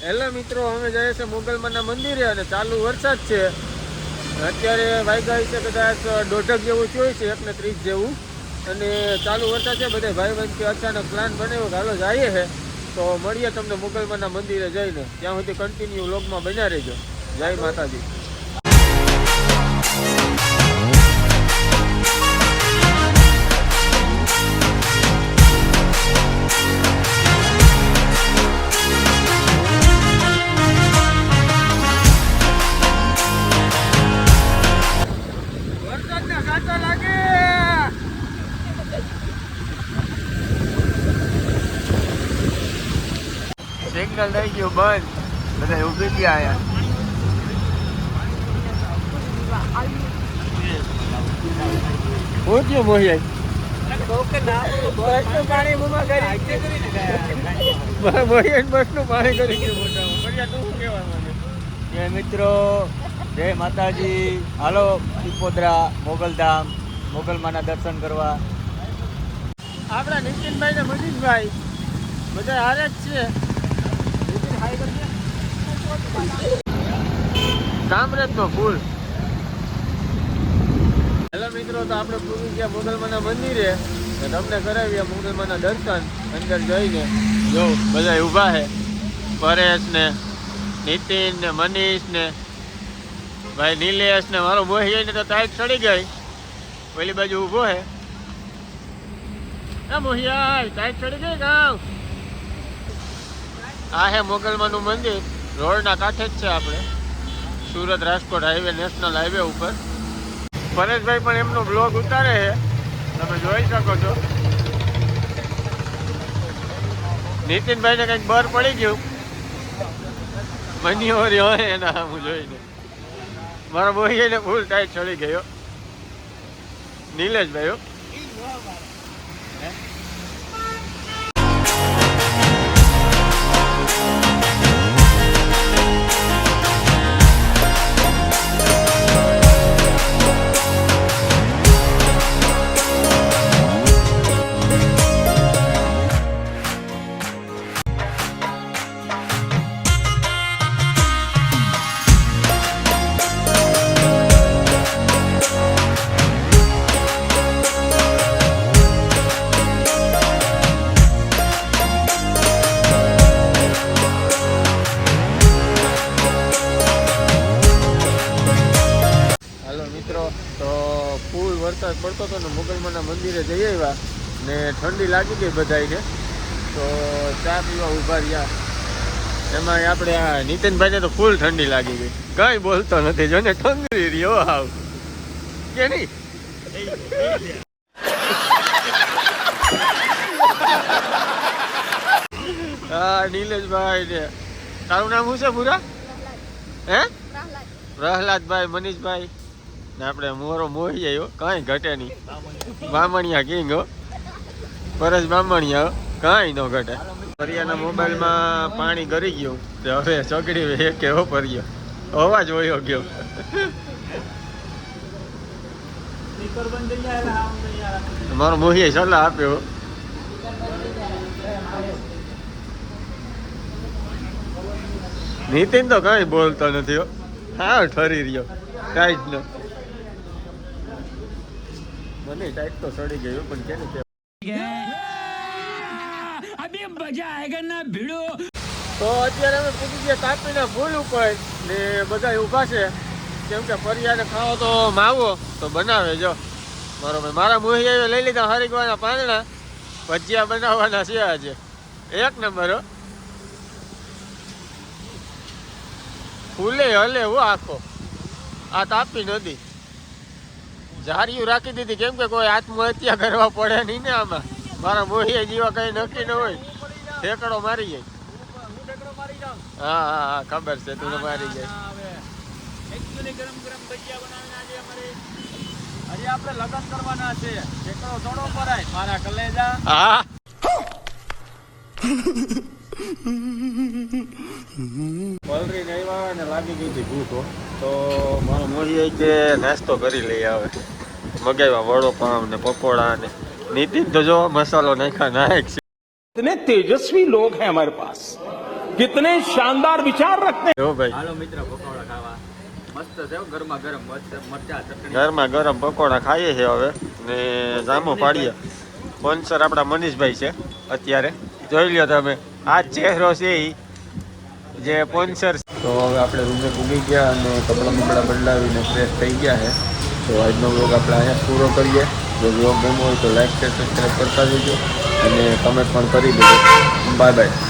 Hello મિત્રો, અમે જઈએ છીએ મોગલમાના મંદિરે અને ચાલુ વરસાદ છે. અત્યારે વાગ્યા છે કદાચ 1:30 જેવું થયું છે, 1:30 જેવું. અને ચાલુ વરસાદ છે. બધા ભાઈ બંધ અચાનક પ્લાન બનાવ્યો કે હાલો જઈએ છે. તો મળીએ તમને મોગલમાના મંદિરે જઈને. ત્યાં સુધી કન્ટિન્યુ વ્લોગમાં બન્યા રહેજો. જય માતાજી. સિગ્નલ થઈ ગયું બંધ, બધા ઉભી ગયા અહીંયા. હું થયું મોહિયા બસનું પાણી કરી ગયું. મિત્રો જય માતાજી. હાલો પીપોદરા મોગલધામ મોગલમાના દર્શન કરવા. આપણા નીતિનભાઈ ને મનીષભાઈ બધા હારે જ છે. કામરેજ નો ફૂલ. હેલો મિત્રો, તો આપણે પૂરી ગયા મોગલમાના મંદિરે. તમને કરાવીએ મોગલમાના દર્શન. અંદર જઈને જો બધા ઊભા છે. પરેશ ને નીતિન ને મનીષ ને ભાઈ નિલેશ ને મારો બોહી ને તો તારીખ ચડી ગઈ. પેલી બાજુ ઊભો છે. મોહિયા તારીખ ચડી ગઈ ગામ. આ હે મોગલમાનું મંદિર. રોડના કાંઠે જ છે. આપણે Surat Rajkot highway, national highway ઉપર. પરેશભાઈ પણ એમનો બ્લોગ ઉતારે છે, તમે જોઈ શકો છો. નીતિનભાઈને કંઈક બર પડી ગયું. મનીઓરી હોય એના હું જોઈને મારા બોહીને ફૂલ ટાઈટ ચડી ગયો. નિલેશભાઈ વરસાદ પડતો હતો ને મોગલમાના મંદિરે જઈ આવ્યા ને ઠંડી લાગી ગઈ બધાને. તો ચા પીવા ઊભા રહ્યા. એમાં આપણે આ નીતિનભાઈને તો ફૂલ ઠંડી લાગી ગઈ. કઈ બોલતો નથી, જો ને ઠંગરી રહ્યો હાવ કે નહીં. હા નિલેશભાઈ ને તારું નામ શું છે પૂરા? હે પ્રહલાદભાઈ, મનીષભાઈ ને આપણે મોરો મોહી આવ્યો. કાંઈ ઘટે નહીં. બામણિયા કિંગ હો, પરેશ બામણિયા કાંઈ ન ઘટે. ફરિયાના મોબાઈલમાં પાણી ગરી ગયું. હવે ચગડી એક એવો ફર્યો, અવાજ વયો ગયો. મારો મોહીએ સલાહ આપ્યો. નીતિન તો કાંઈ બોલતો નથી. હા ઠરી રહ્યો ટાઈટ નો. મને ટાઈટ તો સડી ગયો પણ કેને અભી મજા આયેગા ના ભીડો. તો અત્યારે અમે પૂછી ગયા તાપીના પુલ ઉપર ને બધા ઊભા છે. કેમ કે ફરિયાને ખાવો તો માવો તો બનાવે. જો મારો ભાઈ મારા મોહી આવે લઈ લીધા હરિગવાના પાંદડા. ભજીયા બનાવવાના છે આજે. એક નંબર હો. ફૂલે હલે હો આખો. આ તાપી નદી જારિયું રાખી દીધી. કેમ કે કોઈ આત્મહત્યા કરવા પડે નહીં ને આમાં. મારા મોહીએ જીવા કઈ નક્કી ન હોય. ઠેકડો મારી જાય. હા હા હા ખબર છે, તું મારી જાય. ગરમ ગરમ ભજીયા બનાવવાના છે અમારે. હજી આપણે લગન કરવાના છે. ઠેકડો થોડો પરાય મારા કલેજા. હા પલરી આવ્યા ને લાગી ગઈ હતી ભૂખ. તો મારો મોહી કે નાસ્તો કરી લઈ આવે. મગાવ્યા વડોપાવ ને પકોડા ને. નીતિન તો જો મસાલો નાખા નાખ. इतने तेजस्वी लोग हैं हमारे पास, कितने शानदार विचार रखते જો ભાઈ હાલો મિત્ર પકોડા ખાવા મસ્ત છે ગરમા ગરમ મરચા ચટણી ગરમા ગરમ પકોડા ખાઈએ છે હવે ને જામો પાડીએ સ્પોન્સર આપણા મનીષભાઈ છે અત્યારે જોઈ લ્યો તમે આ ચહેરો છે ઈ જે સ્પોન્સર. તો હવે આપણે રૂમે પૂગી ગયા અને કપડાં બદલાવીને ફ્રેશ થઈ ગયા છે. તો આજનો વ્લોગ આપણે અહીંયા પૂરો કરીએ. જો વ્લોગ ગમ્યો હોય તો લાઈક શેર સબસ્ક્રાઈબ કરતા જજો અને કમેન્ટ પણ કરી દેજો. Bye bye.